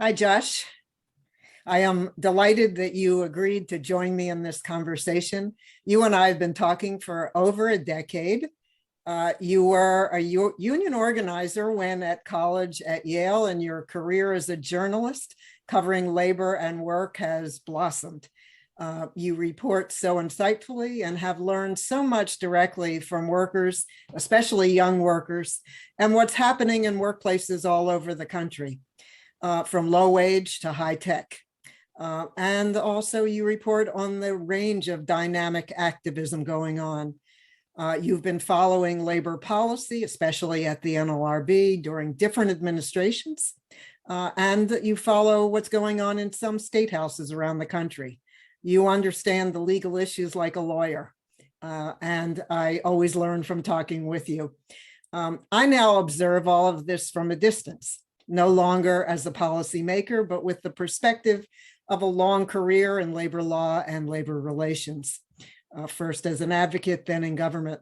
Hi, Josh. I am delighted that you agreed to join me in this conversation. You and I have been talking for over a decade. You were a union organizer when at college at Yale, and your career as a journalist covering labor and work has blossomed. You report so insightfully and have learned so much directly from workers, especially young workers, and what's happening in workplaces all over the country, from low wage to high tech. And also you report on the range of dynamic activism going on. You've been following labor policy, especially at the NLRB during different administrations, and you follow what's going on in some state houses around the country. You understand the legal issues like a lawyer, and I always learn from talking with you. I now observe all of this from a distance, no longer as a policymaker, but with the perspective of a long career in labor law and labor relations, first as an advocate, then in government.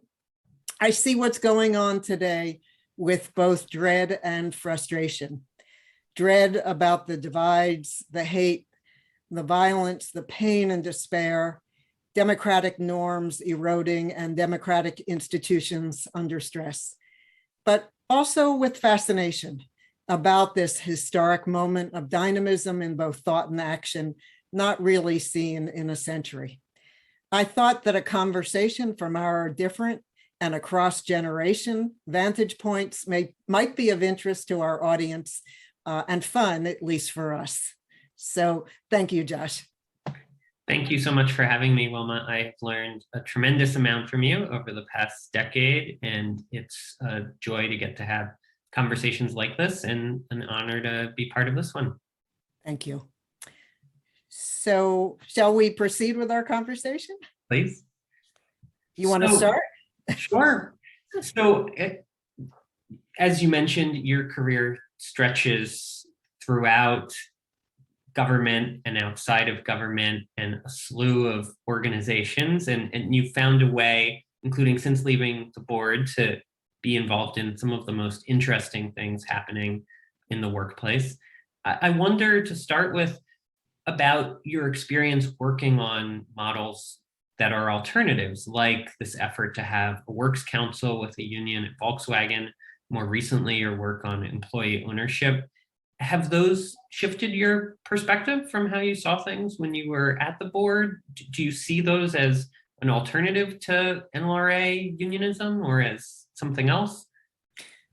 I see what's going on today with both dread and frustration. Dread about the divides, the hate, the violence, the pain and despair, democratic norms eroding, and democratic institutions under stress. But also with fascination about this historic moment of dynamism in both thought and action, not really seen in a century. I thought that a conversation from our different and across generation vantage points might be of interest to our audience, and fun, at least for us. So thank you, Josh. Thank you so much for having me, Wilma. I have learned a tremendous amount from you over the past decade, and it's a joy to get to have conversations like this, and an honor to be part of this one. Thank you. So shall we proceed with our conversation? Please. You want to start? Sure. So as you mentioned, your career stretches throughout government and outside of government and a slew of organizations, and you found a way, including since leaving the board, to be involved in some of the most interesting things happening in the workplace. I wonder, to start with, about your experience working on models that are alternatives, like this effort to have a works council with a union at Volkswagen, more recently your work on employee ownership. Have those shifted your perspective from how you saw things when you were at the board? Do you see those as an alternative to NLRA unionism or as something else?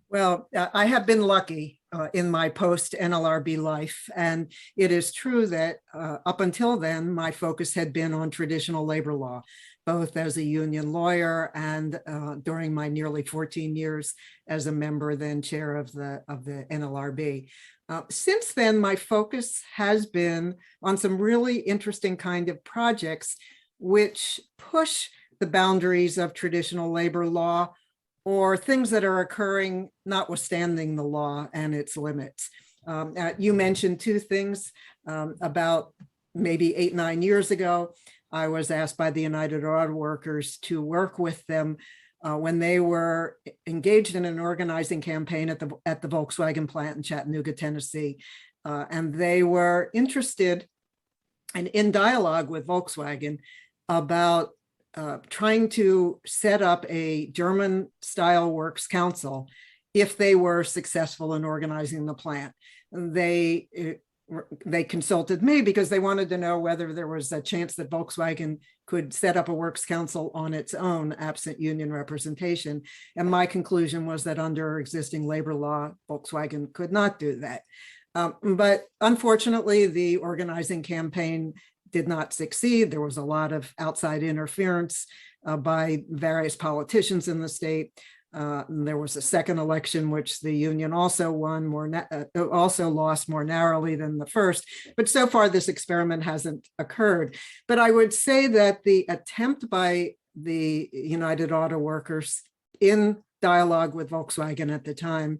Well, I have been lucky in my post-NLRB life, and it is true that up until then, my focus had been on traditional labor law, both as a union lawyer and during my nearly 14 years as a member, then chair of the NLRB. Since then, my focus has been on some really interesting kind of projects which push the boundaries of traditional labor law, or things that are occurring notwithstanding the law and its limits. You mentioned two things. About maybe 8-9 years ago, I was asked by the United Auto Workers to work with them when they were engaged in an organizing campaign at the Volkswagen plant in Chattanooga, Tennessee. And they were interested and in dialogue with Volkswagen about trying to set up a German-style works council if they were successful in organizing the plant. They consulted me because they wanted to know whether there was a chance that Volkswagen could set up a works council on its own, absent union representation. And my conclusion was that under existing labor law, Volkswagen could not do that. But unfortunately, the organizing campaign did not succeed. There was a lot of outside interference by various politicians in the state. There was a second election, which the union also won also lost more narrowly than the first. But so far, this experiment hasn't occurred. But I would say that the attempt by the United Auto Workers in dialogue with Volkswagen at the time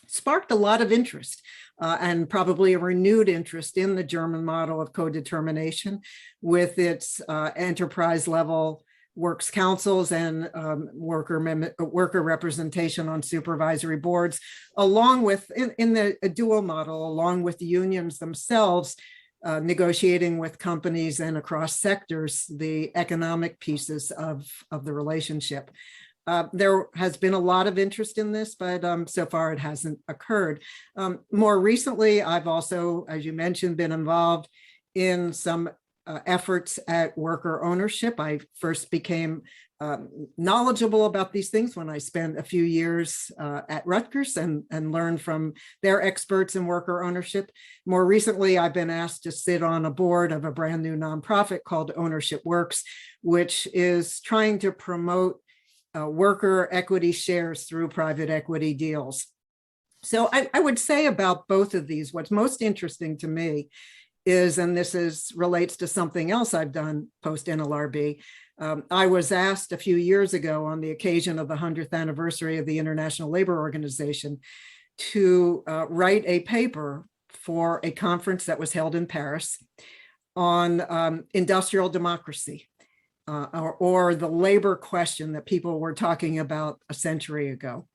sparked a lot of interest and probably a renewed interest in the German model of co-determination with its enterprise level works councils and worker representation on supervisory boards, along with, in the a dual model, along with the unions themselves, negotiating with companies and across sectors, the economic pieces of the relationship. There has been a lot of interest in this, but so far it hasn't occurred. More recently, I've also, as you mentioned, been involved in some efforts at worker ownership. I first became knowledgeable about these things when I spent a few years at Rutgers and learned from their experts in worker ownership. More recently, I've been asked to sit on a board of a brand new nonprofit called Ownership Works, which is trying to promote worker equity shares through private equity deals. So I would say about both of these, what's most interesting to me is, and this relates to something else I've done post NLRB. I was asked a few years ago on the occasion of the 100th anniversary of the International Labor Organization to write a paper for a conference that was held in Paris on industrial democracy. Or the labor question that people were talking about a century ago.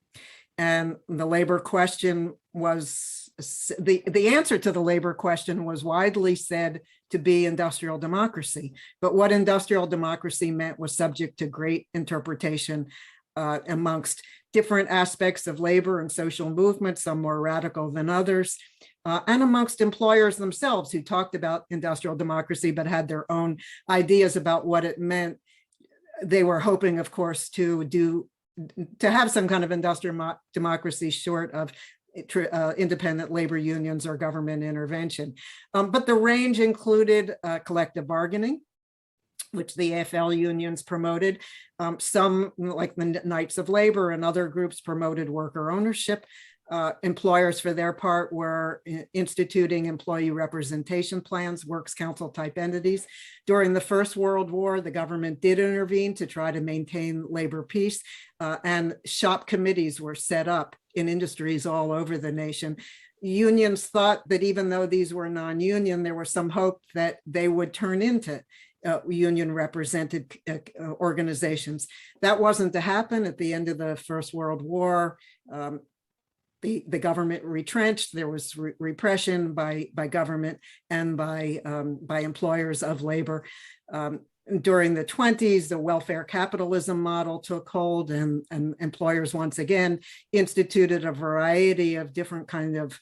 And the labor question was, the answer to the labor question was widely said to be industrial democracy. But what industrial democracy meant was subject to great interpretation amongst different aspects of labor and social movements, some more radical than others, and amongst employers themselves who talked about industrial democracy but had their own ideas about what it meant. They were hoping, of course, to have some kind of industrial democracy short of independent labor unions or government intervention. But the range included collective bargaining, which the AFL unions promoted. Some, like the Knights of Labor and other groups, promoted worker ownership. Employers, for their part, were instituting employee representation plans, works council type entities. During the First World War, the government did intervene to try to maintain labor peace, and shop committees were set up in industries all over the nation. Unions thought that even though these were non-union, there was some hope that they would turn into union represented organizations. That wasn't to happen. At the end of the First World War, the government retrenched. There was repression by government and by employers of labor. During the 20s, the welfare capitalism model took hold, and employers once again instituted a variety of different kind of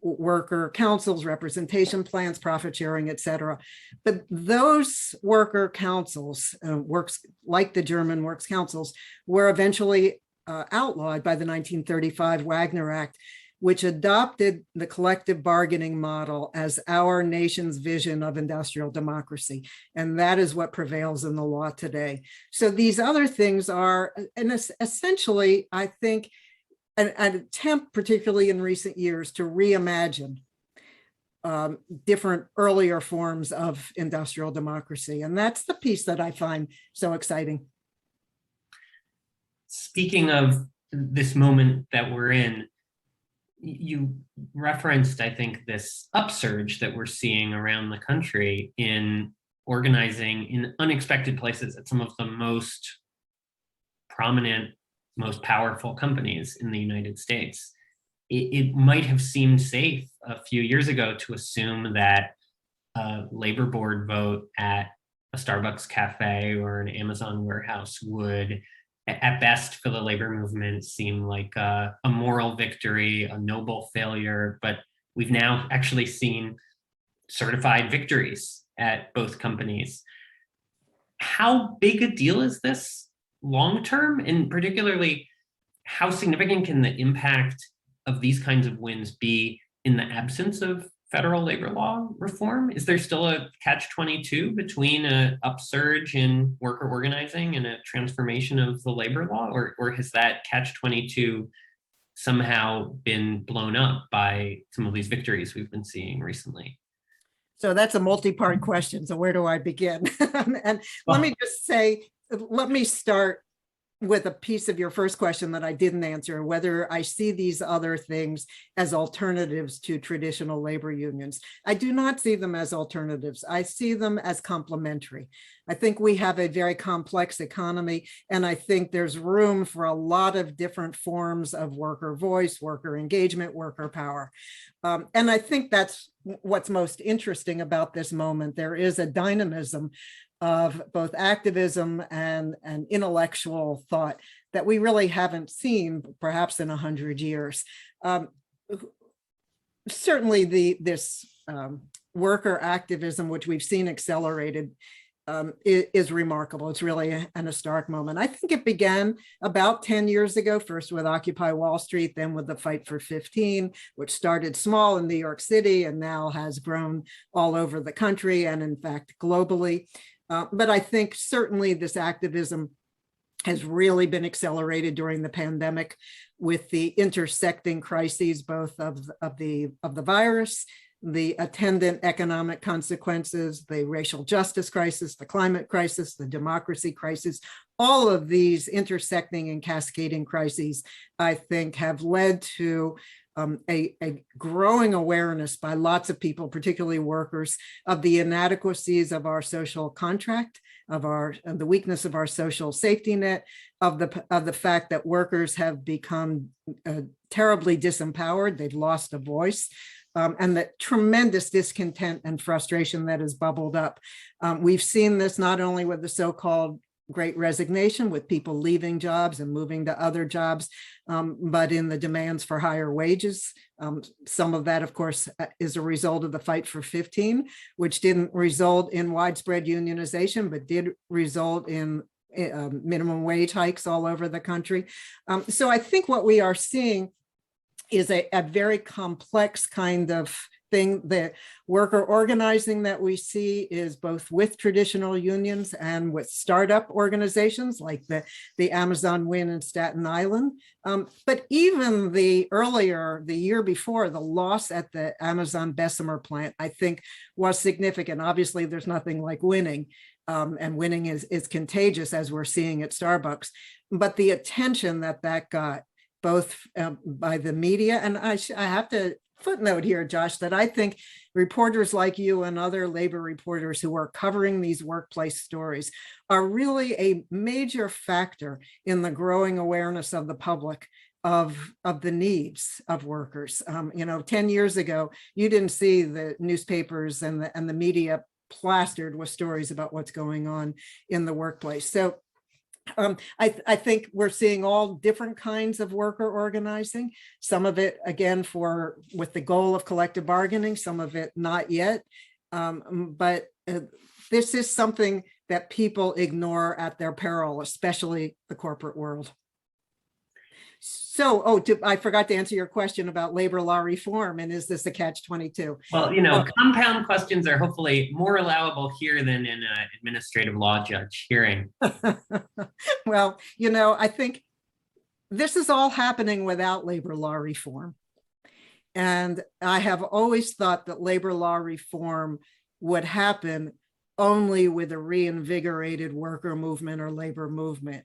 worker councils, representation plans, profit sharing, et cetera. But those worker councils, works like the German works councils, were eventually outlawed by the 1935 Wagner Act, which adopted the collective bargaining model as our nation's vision of industrial democracy. And that is what prevails in the law today. So these other things are, and essentially, I think, an attempt, particularly in recent years, to reimagine different earlier forms of industrial democracy. And that's the piece that I find so exciting. Speaking of this moment that we're in, you referenced, I think, this upsurge that we're seeing around the country in organizing in unexpected places at some of the most prominent, most powerful companies in the United States. It might have seemed safe a few years ago to assume that a labor board vote at a Starbucks cafe or an Amazon warehouse would, at best for the labor movement, seem like a moral victory, a noble failure. But we've now actually seen certified victories at both companies. How big a deal is this long term? And particularly, how significant can the impact of these kinds of wins be in the absence of federal labor law reform? Is there still a catch-22 between an upsurge in worker organizing and a transformation of the labor law, or has that catch-22 somehow been blown up by some of these victories we've been seeing recently? So that's a multi-part question. So where do I begin? And let me just say, let me start with a piece of your first question that I didn't answer, whether I see these other things as alternatives to traditional labor unions. I do not see them as alternatives. I see them as complementary. I think we have a very complex economy, and I think there's room for a lot of different forms of worker voice, worker engagement, worker power. And I think that's what's most interesting about this moment. There is a dynamism of both activism and intellectual thought that we really haven't seen perhaps in 100 years. Certainly this worker activism, which we've seen accelerated, is remarkable. It's really an historic moment. I think it began about 10 years ago, first with Occupy Wall Street, then with the Fight for 15, which started small in New York City and now has grown all over the country and in fact globally. But I think certainly this activism has really been accelerated during the pandemic with the intersecting crises, both of the virus, the attendant economic consequences, the racial justice crisis, the climate crisis, the democracy crisis. All of these intersecting and cascading crises, I think, have led to a growing awareness by lots of people, particularly workers, of the inadequacies of our social contract, of the weakness of our social safety net, of the fact that workers have become terribly disempowered. They've lost a voice. And the tremendous discontent and frustration that has bubbled up. We've seen this not only with the so-called Great Resignation, with people leaving jobs and moving to other jobs, but in the demands for higher wages. Some of that, of course, is a result of the Fight for 15, which didn't result in widespread unionization, but did result in minimum wage hikes all over the country. So I think what we are seeing is a very complex kind of thing. The worker organizing that we see is both with traditional unions and with startup organizations like the Amazon win in Staten Island. But even the year before, the loss at the Amazon Bessemer plant, I think, was significant. Obviously, there's nothing like winning. And winning is contagious, as we're seeing at Starbucks. But the attention that got, both by the media, and I have to footnote here, Josh, that I think reporters like you and other labor reporters who are covering these workplace stories are really a major factor in the growing awareness of the public of the needs of workers. 10 years ago, you didn't see the newspapers and the media plastered with stories about what's going on in the workplace. So I think we're seeing all different kinds of worker organizing, some of it, again, with the goal of collective bargaining, some of it not yet. But this is something that people ignore at their peril, especially the corporate world. So, I forgot to answer your question about labor law reform, and is this a catch-22? Well, compound questions are hopefully more allowable here than in an administrative law judge hearing. Well, I think this is all happening without labor law reform. And I have always thought that labor law reform would happen only with a reinvigorated worker movement or labor movement.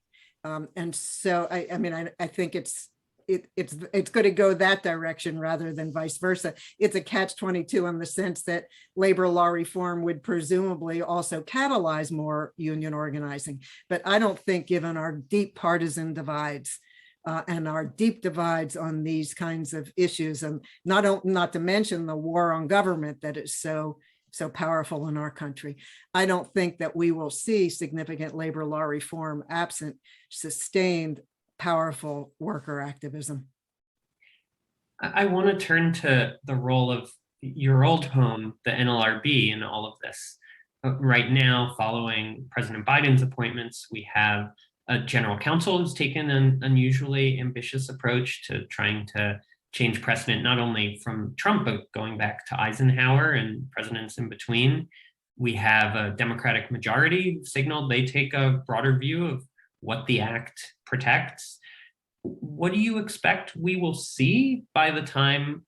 And so, I think it's going to go that direction rather than vice versa. It's a catch-22 in the sense that labor law reform would presumably also catalyze more union organizing. But I don't think, given our deep partisan divides and our deep divides on these kinds of issues, and not to mention the war on government that is so powerful in our country, I don't think that we will see significant labor law reform absent sustained, powerful worker activism. I want to turn to the role of your old home, the NLRB, in all of this. Right now, following President Biden's appointments, we have a general counsel who's taken an unusually ambitious approach to trying to change precedent, not only from Trump, but going back to Eisenhower and presidents in between. We have a Democratic majority who signaled they take a broader view of what the act protects. What do you expect we will see by the time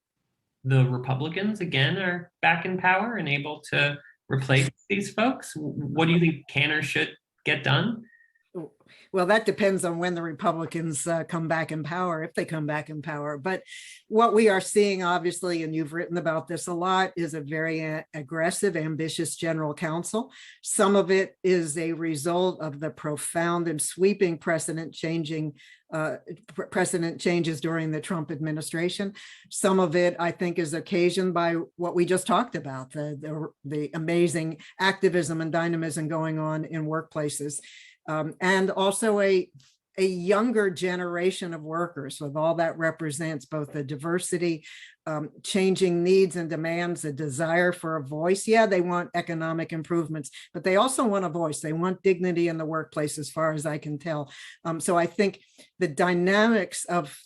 the Republicans again are back in power and able to replace these folks? What do you think can or should get done? Well, that depends on when the Republicans come back in power, if they come back in power. But what we are seeing, obviously, and you've written about this a lot, is a very aggressive, ambitious general counsel. Some of it is a result of the profound and sweeping precedent changes during the Trump administration. Some of it, I think, is occasioned by what we just talked about, the amazing activism and dynamism going on in workplaces. And also a younger generation of workers, with all that represents, both the diversity, changing needs and demands, a desire for a voice. Yeah, they want economic improvements, but they also want a voice. They want dignity in the workplace, as far as I can tell. So I think the dynamics of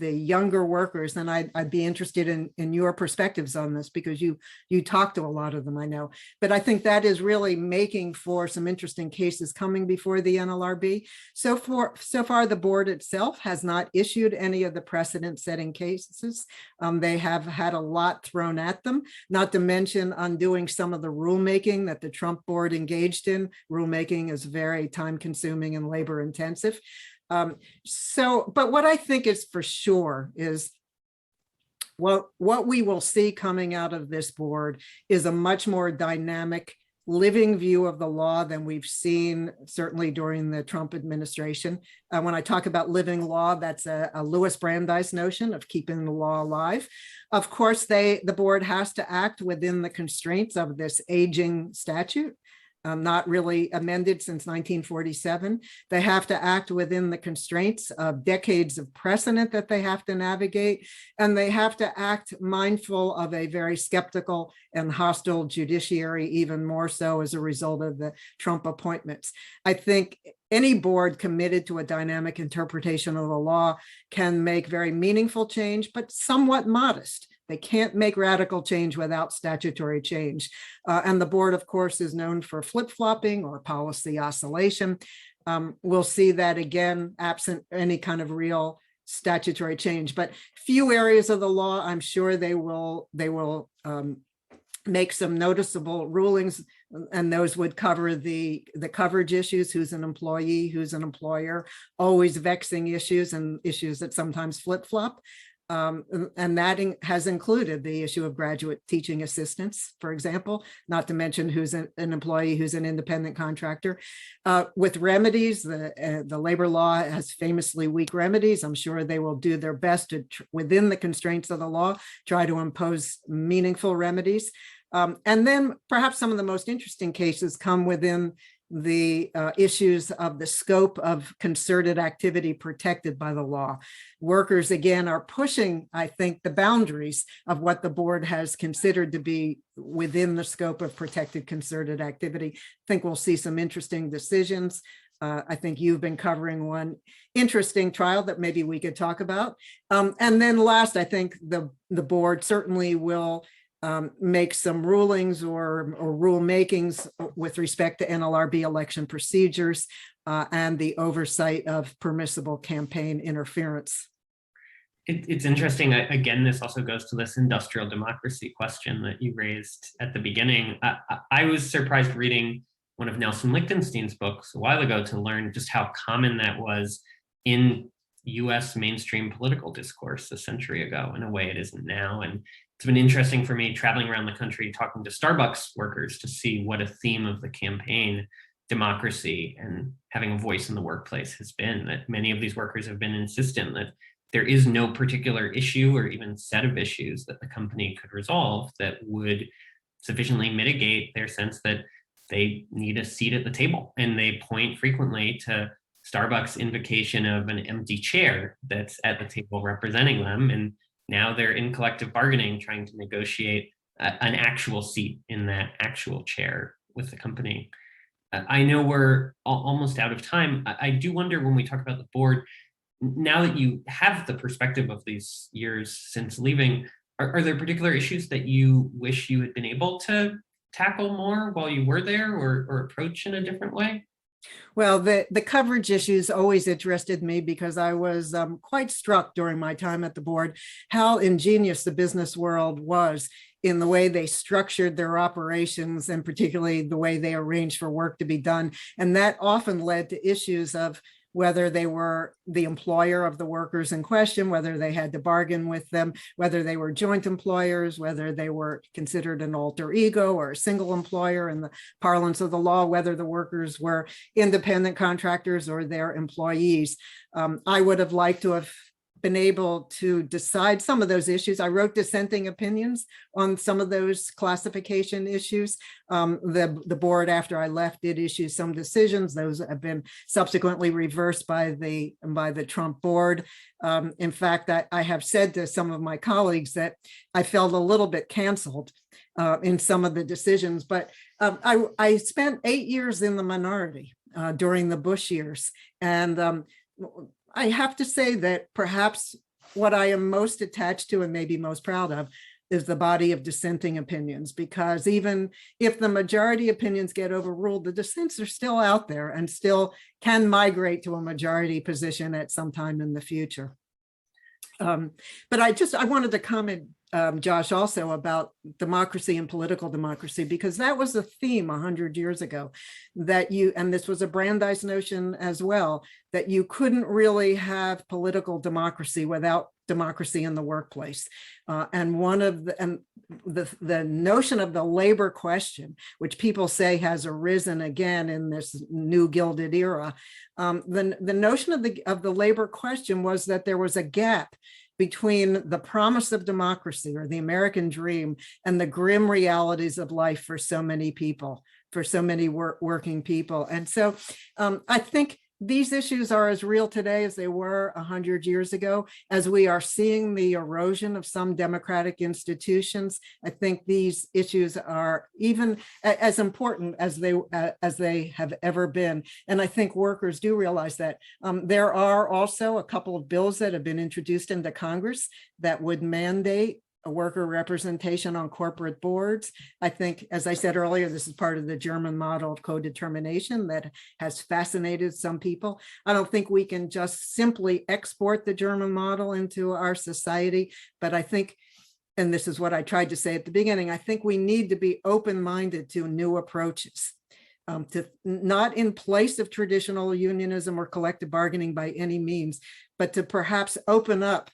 the younger workers, and I'd be interested in your perspectives on this, because you talk to a lot of them, I know. But I think that is really making for some interesting cases coming before the NLRB. So far, the board itself has not issued any of the precedent-setting cases. They have had a lot thrown at them, not to mention undoing some of the rulemaking that the Trump board engaged in. Rulemaking is very time-consuming and labor-intensive. But what I think is for sure is what we will see coming out of this board is a much more dynamic, living view of the law than we've seen certainly during the Trump administration. When I talk about living law, that's a Louis Brandeis notion of keeping the law alive. Of course, the board has to act within the constraints of this aging statute. Not really amended since 1947. They have to act within the constraints of decades of precedent that they have to navigate, and they have to act mindful of a very skeptical and hostile judiciary, even more so as a result of the Trump appointments. I think any board committed to a dynamic interpretation of the law can make very meaningful change, but somewhat modest. They can't make radical change without statutory change. And the board, of course, is known for flip-flopping or policy oscillation. We'll see that again, absent any kind of real statutory change. But few areas of the law, I'm sure they will make some noticeable rulings, and those would cover the coverage issues, who's an employee, who's an employer, always vexing issues, and issues that sometimes flip-flop. And that has included the issue of graduate teaching assistants, for example, not to mention who's an employee, who's an independent contractor. With remedies, the labor law has famously weak remedies. I'm sure they will do their best to, within the constraints of the law, try to impose meaningful remedies. And then perhaps some of the most interesting cases come within the issues of the scope of concerted activity protected by the law. Workers, again, are pushing, I think, the boundaries of what the board has considered to be within the scope of protected concerted activity. I think we'll see some interesting decisions. I think you've been covering one interesting trial that maybe we could talk about. And then last, I think the board certainly will make some rulings or rulemakings with respect to NLRB election procedures and the oversight of permissible campaign interference. It's interesting. Again, this also goes to this industrial democracy question that you raised at the beginning. I was surprised reading one of Nelson Lichtenstein's books a while ago to learn just how common that was in US mainstream political discourse a century ago, in a way it isn't now. And it's been interesting for me traveling around the country, talking to Starbucks workers to see what a theme of the campaign, democracy and having a voice in the workplace, has been. That many of these workers have been insistent that there is no particular issue or even set of issues that the company could resolve that would sufficiently mitigate their sense that they need a seat at the table. And they point frequently to Starbucks' invocation of an empty chair that's at the table representing them. And now they're in collective bargaining, trying to negotiate an actual seat in that actual chair with the company. I know we're almost out of time. I do wonder, when we talk about the board, now that you have the perspective of these years since leaving, are there particular issues that you wish you had been able to tackle more while you were there, or approach in a different way? Well, the coverage issues always interested me, because I was quite struck during my time at the board how ingenious the business world was in the way they structured their operations, and particularly the way they arranged for work to be done. And that often led to issues of whether they were the employer of the workers in question, whether they had to bargain with them, whether they were joint employers, whether they were considered an alter ego or a single employer in the parlance of the law, whether the workers were independent contractors or their employees. I would have liked to have been able to decide some of those issues. I wrote dissenting opinions on some of those classification issues. The board, after I left, did issue some decisions. Those have been subsequently reversed by the Trump board. In fact, I have said to some of my colleagues that I felt a little bit canceled in some of the decisions, but I spent 8 years in the minority during the Bush years. And I have to say that perhaps what I am most attached to and maybe most proud of is the body of dissenting opinions, because even if the majority opinions get overruled, the dissents are still out there and still can migrate to a majority position at some time in the future. But I wanted to comment, Josh, also about democracy and political democracy, because that was a theme 100 years ago, that and this was a Brandeis notion as well, that you couldn't really have political democracy without democracy in the workplace. And one of the notion of the labor question, which people say has arisen again in this new Gilded era, the notion of the labor question was that there was a gap between the promise of democracy or the American dream and the grim realities of life for so many people, for so many working people. And so I think these issues are as real today as they were 100 years ago. As we are seeing the erosion of some democratic institutions, I think these issues are even as important as they have ever been. And I think workers do realize that. There are also a couple of bills that have been introduced into Congress that would mandate a worker representation on corporate boards. I think, as I said earlier, this is part of the German model of co-determination that has fascinated some people. I don't think we can just simply export the German model into our society, but I think, and this is what I tried to say at the beginning, I think we need to be open-minded to new approaches. To not in place of traditional unionism or collective bargaining by any means, but to perhaps open up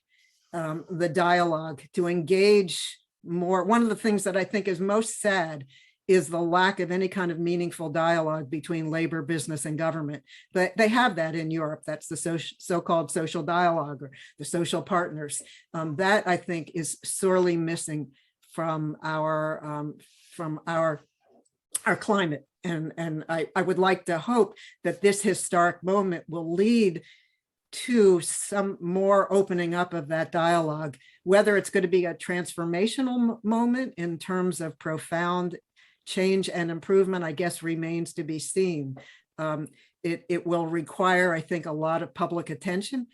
the dialogue, to engage more. One of the things that I think is most sad is the lack of any kind of meaningful dialogue between labor, business, and government. But they have that in Europe. That's the so-called social dialogue, or the social partners. That I think is sorely missing from our climate. And I would like to hope that this historic moment will lead to some more opening up of that dialogue. Whether it's going to be a transformational moment in terms of profound change and improvement, I guess remains to be seen. It will require, I think, a lot of public attention,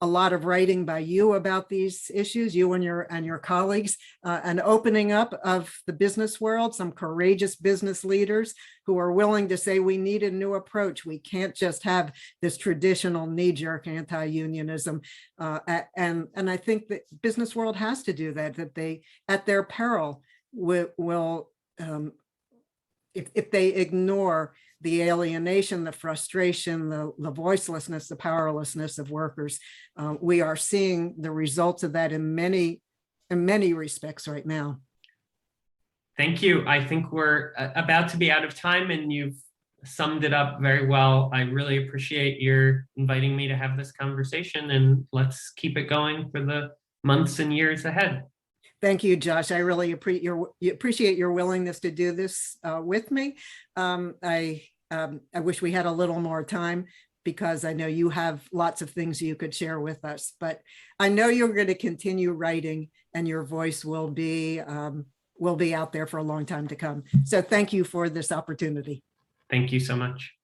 a lot of writing by you about these issues, you and your colleagues, an opening up of the business world, some courageous business leaders who are willing to say we need a new approach. We can't just have this traditional knee-jerk anti-unionism. And I think that business world has to do that they, at their peril, will if they ignore the alienation, the frustration, the voicelessness, the powerlessness of workers. We are seeing the results of that in many respects right now. Thank you. I think we're about to be out of time, and you've summed it up very well. I really appreciate your inviting me to have this conversation, and let's keep it going for the months and years ahead. Thank you, Josh. I really appreciate your willingness to do this with me. I wish we had a little more time, because I know you have lots of things you could share with us, but I know you're going to continue writing, and your voice will be out there for a long time to come. So thank you for this opportunity. Thank you so much.